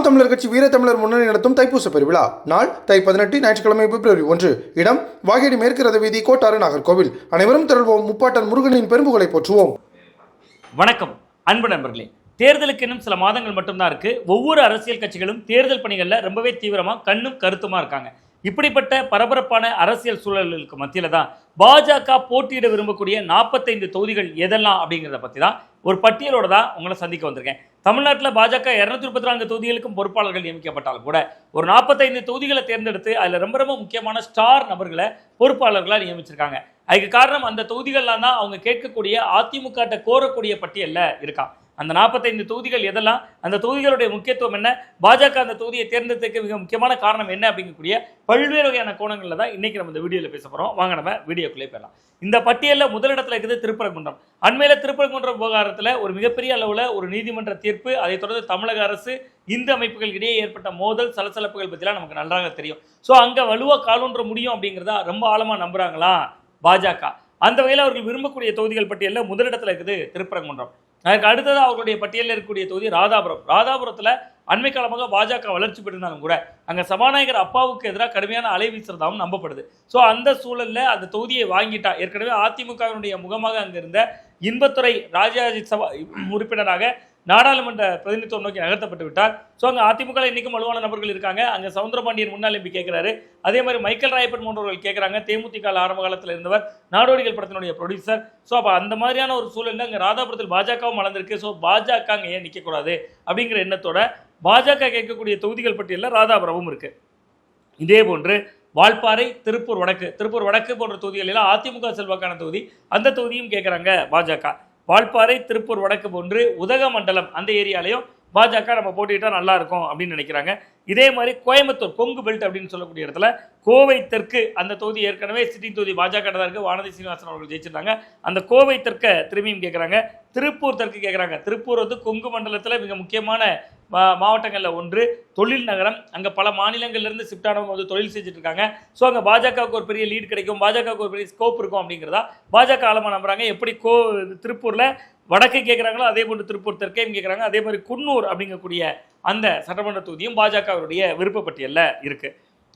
நாம் தமிழர் கட்சி வீரத்தமிழர் முன்னணி நடத்தும் தைப்பூச பெருவிழா. நாள் தை 18 ஞாயிற்றுக்கிழமை பிப்ரவரி 1. இடம் வாகேடி மேற்கு ரத வீதி, கோட்டாறு, நாகர்கோவில். அனைவரும் திரள்வோம், முப்பாட்டன் முருகனின் பெரும்புகளை போற்றுவோம். வணக்கம் அன்பு நண்பர்களே. தேர்தலுக்கு இன்னும் சில மாதங்கள் மட்டும்தான் இருக்கு. ஒவ்வொரு அரசியல் கட்சிகளும் தேர்தல் பணிகளில் ரொம்பவே தீவிரமா கண்ணும் கருத்துமா இருக்காங்க. இப்படிப்பட்ட பரபரப்பான அரசியல் சூழலுக்கு மத்தியில தான் பாஜக போட்டியிட விரும்பக்கூடிய 45 தொகுதிகள் எதெல்லாம் அப்படிங்கிறத பற்றி தான் ஒரு பட்டியலோட தான் உங்களை சந்திக்க வந்திருக்கேன். தமிழ்நாட்டில் பாஜக 234 தொகுதிகளுக்கும் பொறுப்பாளர்கள் நியமிக்கப்பட்டாலும் கூட ஒரு 45 தொகுதிகளை தேர்ந்தெடுத்து அதில் ரொம்ப ரொம்ப முக்கியமான ஸ்டார் நபர்களை பொறுப்பாளர்களாக நியமிச்சிருக்காங்க. அதுக்கு காரணம் அந்த தொகுதிகள்லாம் தான் அவங்க கேட்கக்கூடிய அதிமுக கோரக்கூடிய பட்டியலில் இருக்கான். அந்த 45 தொகுதிகள் எதெல்லாம், அந்த தொகுதிகளுடைய முக்கியத்துவம் என்ன, பாஜக அந்த தொகுதியை தேர்ந்தெடுக்க மிக முக்கியமான காரணம் என்ன அப்படிங்கக்கூடிய பல்வேறு வகையான கோணங்களில் தான் இன்னைக்கு நம்ம இந்த வீடியோவில் பேச போகிறோம். வாங்க நம்ம வீடியோக்குள்ளே போயிடலாம். இந்த பட்டியலில் முதலிடத்தில் இருக்குது திருப்பரங்குன்றம். அண்மையில் திருப்பரங்குன்றம் விவகாரத்தில் ஒரு மிகப்பெரிய அளவில் ஒரு நீதிமன்ற தீர்ப்பு, அதைத் தொடர்ந்து தமிழக அரசு இந்து அமைப்புகள் இடையே ஏற்பட்ட மோதல் சலசலப்புகள் பற்றிலாம் நமக்கு நன்றாக தெரியும். ஸோ அங்கே வலுவாக காலூன்ற முடியும் அப்படிங்கிறதா ரொம்ப ஆழமாக நம்புறாங்களா பாஜக. அந்த வகையில் அவர்கள் விரும்பக்கூடிய தொகுதிகள் பட்டியலில் முதலிடத்தில் இருக்குது திருப்பரங்குன்றம். அதற்கு அடுத்ததாக அவர்களுடைய பட்டியலில் இருக்கக்கூடிய தொகுதி ராதாபுரம். ராதாபுரத்தில் அண்மை காலமாக பாஜக வளர்ச்சி பெற்றிருந்தாலும் கூட அங்கே சபாநாயகர் அப்பாவுக்கு எதிராக கடுமையான அலை வீசுறதாகவும் நம்பப்படுது. ஸோ அந்த சூழலில் அந்த தொகுதியை வாங்கிட்டா ஏற்கனவே அதிமுகவினுடைய முகமாக அங்கே இருந்த இன்பத்துறை ராஜ்யசபா சபா உறுப்பினராக நாடாளுமன்ற பிரதிநிதித்துவம் நோக்கி நகர்த்தப்பட்டு விட்டார். ஸோ அங்கே அதிமுக இன்றைக்கும் வலுவான நபர்கள் இருக்காங்க. அங்கே சவுந்தரபாண்டியன் முன்னாள் எம்பி கேட்குறாரு. அதே மாதிரி மைக்கேல் ராயப்பன் போன்றவர்கள் கேட்குறாங்க. தேமுதிக ஆரம்ப காலத்தில் இருந்தவர், நாடோடிகள் படத்தினுடைய ப்ரொடியூசர். ஸோ அப்போ அந்த மாதிரியான ஒரு சூழலில் அங்கே ராதாபுரத்தில் பாஜகவும் வளர்ந்துருக்கு. ஸோ பாஜக அங்கே ஏன் நிற்கக்கூடாது அப்படிங்கிற எண்ணத்தோட பாஜக கேட்கக்கூடிய தொகுதிகள் பட்டியலில் ராதாபுரமும் இருக்குது. இதே போன்று வால்பாறை, திருப்பூர் வடக்கு போன்ற தொகுதிகளில் அதிமுக செல்வாக்கான தொகுதி, அந்த தொகுதியும் கேட்குறாங்க பாஜக. வால்பாறை, திருப்பூர் வடக்கு போன்று உதகமண்டலம் அந்த ஏரியாலையும் பாஜக நம்ம போட்டிக்கிட்டால் நல்லா இருக்கும் அப்படின்னு நினைக்கிறாங்க. இதே மாதிரி கோயம்புத்தூர், கொங்கு பெல்ட் அப்படின்னு சொல்லக்கூடிய இடத்துல கோவை தெற்கு அந்த தொகுதி ஏற்கனவே சிட்டிங் தொகுதி பாஜக தான் இருக்குது. வானதி சீனிவாசன் அவர்கள் ஜெயிச்சிருந்தாங்க. அந்த கோவை தெற்க திரும்பியும் கேட்குறாங்க. திருப்பூர் தெற்கு கேட்குறாங்க. திருப்பூர் வந்து கொங்கு மண்டலத்தில் மிக முக்கியமான மாவட்டங்களில் ஒன்று, தொழில் நகரம். அங்கே பல மாநிலங்கள்லேருந்து ஷிஃப்ட் ஆனவங்க வந்து தொழில் செஞ்சுட்டு இருக்காங்க. ஸோ அங்கே பாஜகவுக்கு ஒரு பெரிய லீட் கிடைக்கும், பாஜகவுக்கு ஒரு பெரிய ஸ்கோப் இருக்கும் அப்படிங்கிறதா பாஜக ஆழமாக நம்புறாங்க. எப்படி திருப்பூரில் வடக்கு கேட்குறாங்களோ அதே போன்று திருப்பூர் தெற்கையும் கேட்குறாங்க. அதே மாதிரி குன்னூர் அப்படிங்கக்கூடிய அந்த சட்டமன்ற தொகுதியும் பாஜகவுடைய விருப்பப்பட்டியலில் இருக்குது.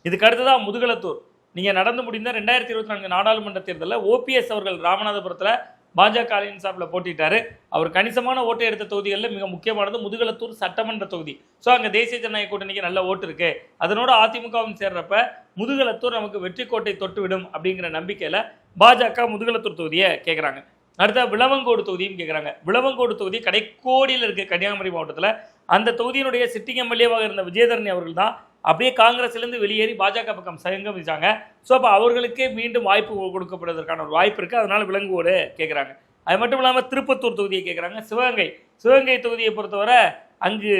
இதுக்கு அடுத்ததாக முதுகலத்தூர். நீங்கள் நடந்து முடிந்த 2024 நாடாளுமன்ற தேர்தலில் ஓபிஎஸ் அவர்கள் ராமநாதபுரத்தில் பாஜக அலையின் சார்பில் போட்டிட்டாரு. அவர் கணிசமான ஓட்டை எடுத்த தொகுதிகளில் மிக முக்கியமானது முதுகலத்தூர் சட்டமன்ற தொகுதி. ஸோ அங்கே தேசிய ஜனநாயக கூட்டணிக்கு நல்ல ஓட்டு இருக்கு. அதனோட அதிமுகவும் சேர்றப்ப முதுகலத்தூர் நமக்கு வெற்றி கோட்டை தொட்டுவிடும் அப்படிங்கிற நம்பிக்கையில் பாஜக முதுகலத்தூர் தொகுதியை கேட்குறாங்க. அடுத்த விளவங்கோடு தொகுதியும் கேட்குறாங்க. விளவங்கோடு தொகுதி கடைக்கோடியில் இருக்குது கன்னியாகுமரி மாவட்டத்தில். அந்த தொகுதியினுடைய சிட்டிங் எம்எல்ஏவாக இருந்த விஜயதரணி அவர்கள் தான் அப்படியே காங்கிரஸ்லேருந்து வெளியேறி பாஜக பக்கம் சங்கமிச்சாங்க. ஸோ அப்போ அவர்களுக்கே மீண்டும் வாய்ப்பு கொடுக்கப்படுவதற்கான ஒரு வாய்ப்பு இருக்குது. அதனால் விலங்குவோடு கேட்குறாங்க. அது மட்டும் இல்லாமல் திருப்பத்தூர் தொகுதியை கேட்குறாங்க. சிவகங்கை தொகுதியை பொறுத்தவரை அங்கு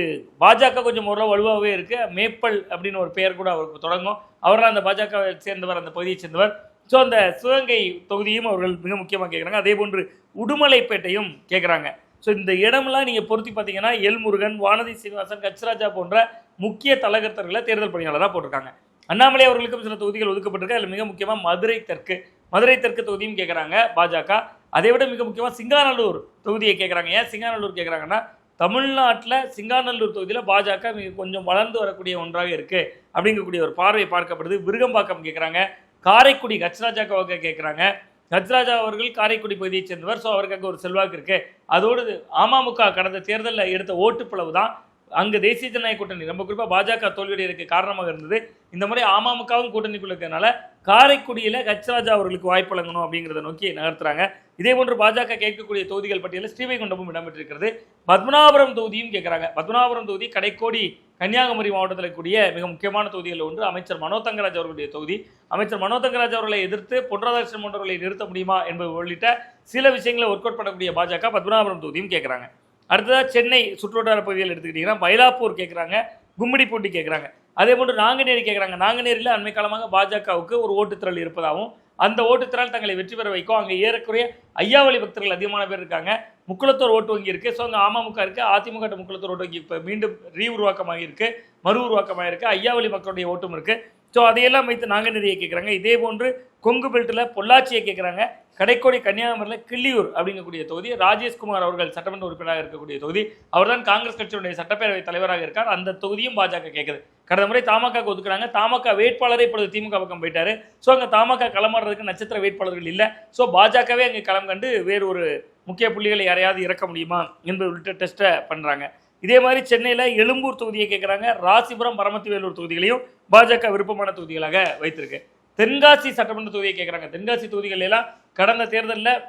பாஜக கொஞ்சம் ஓரளவு வலுவாகவே இருக்குது. மேப்பல் அப்படின்னு ஒரு பெயர் கூட அவருக்கு தொடங்கும். அவரெல்லாம் அந்த பாஜகவை சேர்ந்தவர், அந்த பகுதியை சேர்ந்தவர். ஸோ அந்த சிவகங்கை தொகுதியும் அவர்கள் மிக முக்கியமாக கேட்குறாங்க. அதே போன்று உடுமலைப்பேட்டையும் கேட்குறாங்க. ஸோ இந்த இடமெல்லாம் நீங்கள் பொருத்தி பார்த்தீங்கன்னா எல்முருகன், வானதி சீனிவாசன், கச்சராஜா போன்ற முக்கிய தலைகர்த்தர்களை தேர்தல் பணியாளராக போட்டிருக்காங்க. அண்ணாமலை அவர்களுக்கும் சில தொகுதிகள் ஒதுக்கப்பட்டிருக்கு. அதில் மிக முக்கியமாக மதுரை தெற்கு தொகுதியும் கேட்குறாங்க பாஜக. அதை விட மிக முக்கியமாக சிங்காநல்லூர் தொகுதியை கேட்குறாங்க. ஏன் சிங்காநல்லூர் கேட்குறாங்கன்னா, தமிழ்நாட்டில் சிங்காநல்லூர் தொகுதியில் பாஜக கொஞ்சம் வளர்ந்து வரக்கூடிய ஒன்றாக இருக்குது அப்படிங்கக்கூடிய ஒரு பார்வை பார்க்கப்படுது. விருகம்பாக்கம் கேட்குறாங்க. காரைக்குடி கச்சராஜாக்காக கேட்குறாங்க. கஜ்ராஜா அவர்கள் காரைக்குடி பகுதியை சேர்ந்தவர். ஸோ அவருக்கு அங்கே ஒரு செல்வாக்கு இருக்குது. அதோடு அமமுக கடந்த தேர்தலில் எடுத்த ஓட்டுப்பளவு தான் அங்கே தேசிய ஜனநாயக கூட்டணி ரொம்ப குறிப்பாக பாஜக தோல்வியடைறதுக்கு காரணமாக இருந்தது. இந்த மாதிரி அமமுகவும் கூட்டணிக்குள்ள இருக்கிறதுனால காரைக்குடியில் கஜ்ராஜா அவர்களுக்கு வாய்ப்பு வழங்கணும் அப்படிங்கிறத நோக்கி நகர்த்துறாங்க. இதே போன்று பாஜக கேட்கக்கூடிய தொகுதிகள் பட்டியலில் ஸ்ரீவைகுண்டமும் இடம்பெற்றிருக்கிறது. பத்மநாபபுரம் தொகுதியும் கேட்குறாங்க. பத்மநாபபுரம் தொகுதி கடைக்கோடி கன்னியாகுமரி மாவட்டத்தில் கூடிய மிக முக்கியமான தொகுதிகளில் ஒன்று. அமைச்சர் மனோ தங்கராஜ் அவர்களுடைய தொகுதி. அமைச்சர் மனோ தங்கராஜ் அவர்களை எதிர்த்து பொன் ராதாகிருஷ்ணன் போன்றவர்களை நிறுத்த முடியுமா என்பது உள்ளிட்ட சில விஷயங்களை ஒர்க் அவுட் பண்ணக்கூடிய பாஜக பத்மநாபபுரம் தொகுதியும் கேட்குறாங்க. அடுத்ததாக சென்னை சுற்றுவட்டார பகுதியில் எடுத்துக்கிட்டிங்கன்னா மயிலாப்பூர் கேட்குறாங்க, கும்மிடிப்பூண்டி கேட்குறாங்க. அதே போன்று நாங்குநேரி கேட்குறாங்க. நாங்குநேரியில் அண்மை காலமாக பாஜகவுக்கு ஒரு ஓட்டுத்திரள் இருப்பதாகவும் அந்த ஓட்டுத்திரள் தங்களை வெற்றி பெற வைக்கும். அங்கே ஏறக்குறைய ஐயாவளி பக்தர்கள் அதிகமான பேர் இருக்காங்க. முக்குளத்தூர் ஓட்டு வங்கி இருக்குது. ஸோ அங்கே அமமுக இருக்குது. அதிமுக முக்குளத்தூர் ஓட்டு வங்கி இப்போ மீண்டும் உருவாக்கமாக இருக்குது, மறு உருவாக்கமாக இருக்குது. ஐயாவளி மக்களுடைய ஓட்டும் இருக்குது. ஸோ அதையெல்லாம் வைத்து நாங்குநேரியை கேட்குறாங்க. இதே போன்று கொங்கு பெல்ட்டில் பொள்ளாச்சியை கேட்குறாங்க. கடைக்கோடி கன்னியாகுமரியில் கிள்ளியூர் அப்படிங்கக்கூடிய தொகுதி. ராஜேஷ்குமார் அவர்கள் சட்டமன்ற உறுப்பினராக இருக்கக்கூடிய தொகுதி. அவர்தான் காங்கிரஸ் கட்சியுடைய சட்டப்பேரவை தலைவராக இருக்கார். அந்த தொகுதியும் பாஜக கேட்குது. கடந்த முறை தமாக ஒதுக்குறாங்க. தமாக வேட்பாளரை இப்பொழுது திமுக பக்கம் போயிட்டாரு. ஸோ அங்கே தமாக களமாடுறதுக்கு நட்சத்திர வேட்பாளர்கள் இல்லை. ஸோ பாஜகவே அங்கே களம் கண்டு வேறு ஒரு முக்கிய புள்ளிகளை யாரையாவது இறக்க முடியுமா என்பது உள்ளிட்ட டெஸ்ட்டை பண்ணுறாங்க. இதே மாதிரி சென்னையில் எழும்பூர் தொகுதியை கேட்குறாங்க. ராசிபுரம், பரமத்தி வேலூர் தொகுதிகளையும் பாஜக விருப்பமான தொகுதிகளாக வைத்திருக்கு. தென்காசி சட்டமன்ற தொகுதியை கேட்குறாங்க. தென்காசி தொகுதிகள் எல்லாம் கடந்த தேர்தலில்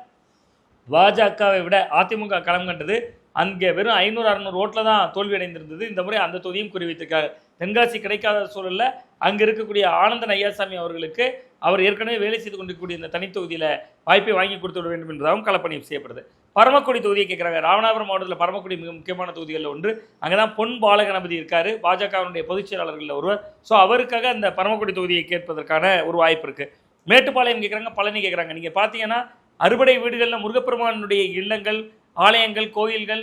பாஜகவை விட அதிமுக களம் கண்டது. அங்கே வெறும் 500-600 ஓட்டில் தான் தோல்வி அடைந்திருந்தது. இந்த முறை அந்த தொகுதியும் குறிவைத்திருக்காங்க. தென்காசி கிடைக்காத சூழலில் அங்கே இருக்கக்கூடிய ஆனந்தன் ஐயாசாமி அவர்களுக்கு அவர் ஏற்கனவே வேலை செய்து கொண்டிருக்கக்கூடிய இந்த தனித்தொகுதியில் வாய்ப்பை வாங்கி கொடுத்து விட வேண்டும் என்பதாகவும் களப்பணி செய்யப்படுது. பரமக்குடி தொகுதியை கேட்குறாங்க. ராமநாதபுரம் மாவட்டத்தில் பரமக்குடி மிக முக்கியமான தொகுதிகளில் ஒன்று. அங்கே தான் பொன் பாலகணபதி இருக்கார், பாஜகவினுடைய பொதுச் செயலாளர்களில் ஒருவர். ஸோ அவருக்காக அந்த பரமக்குடி தொகுதியை கேட்பதற்கான ஒரு வாய்ப்பு இருக்குது. மேட்டுப்பாளையம் கேட்குறாங்க, பழனி கேட்குறாங்க. நீங்கள் பார்த்தீங்கன்னா அறுபடை வீடுகளில் முருகப்பெருமானுடைய இல்லங்கள், ஆலயங்கள், கோயில்கள்,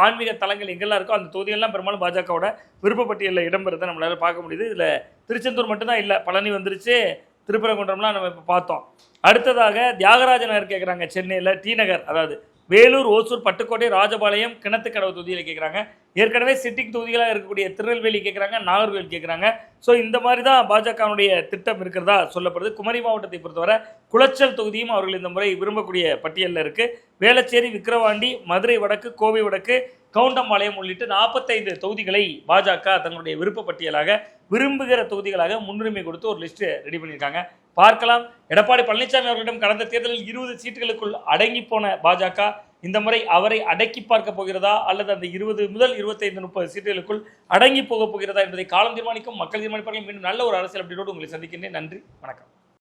ஆன்மீக தலங்கள் எங்கெல்லாம் இருக்கோ அந்த தொகுதிகள்லாம் பெரும்பாலும் பாஜகவோட விருப்பப்பட்டியலில் இடம்பெறதை நம்மளால் பார்க்க முடியுது. இதில் திருச்செந்தூர் மட்டும்தான் இல்லை, பழனி வந்துருச்சு, திருப்பரங்குன்றம்லாம் நம்ம இப்போ பார்த்தோம். அடுத்ததாக தியாகராஜ நகர் கேட்குறாங்க. சென்னையில் டி நகர், அதாவது வேலூர், ஓசூர், பட்டுக்கோட்டை, ராஜபாளையம், கிணத்துக்கடவு தொகுதியில் கேட்குறாங்க. ஏற்கனவே சிட்டிங் தொகுதிகளாக இருக்கக்கூடிய திருநெல்வேலி கேட்குறாங்க, நாகர்கோவில் கேட்குறாங்க. ஸோ இந்த மாதிரி தான் பாஜகவுடைய திட்டம் இருக்கிறதா சொல்லப்படுது. குமரி மாவட்டத்தை பொறுத்தவரை குளச்சல் தொகுதியும் அவர்கள் இந்த முறை விரும்பக்கூடிய பட்டியலில் இருக்குது. வேளச்சேரி, விக்கிரவாண்டி, மதுரை வடக்கு, கோவை வடக்கு, கவுண்டம்பாளையம் உள்ளிட்ட 45 தொகுதிகளை பாஜக தங்களுடைய விருப்ப பட்டியலாக விரும்புகிற தொகுதிகளாக முன்னுரிமை கொடுத்து ஒரு லிஸ்ட்டு ரெடி பண்ணியிருக்காங்க. பார்க்கலாம். எடப்பாடி பழனிசாமி அவர்களிடம் கடந்த தேர்தலில் 20 சீட்டுகளுக்குள் அடங்கி போன பாஜக இந்த முறை அவரை அடக்கி பார்க்க போகிறதா அல்லது அந்த 20 முதல் 25-30 சீட்டுகளுக்குள் அடங்கி போக போகிறதா என்பதை காலம் தீர்மானிக்கும், மக்கள் தீர்மானிப்பார்கள். மீண்டும் நல்ல ஒரு அரசியல் அப்படியோடு உங்களை சந்திக்கின்றேன். நன்றி, வணக்கம்.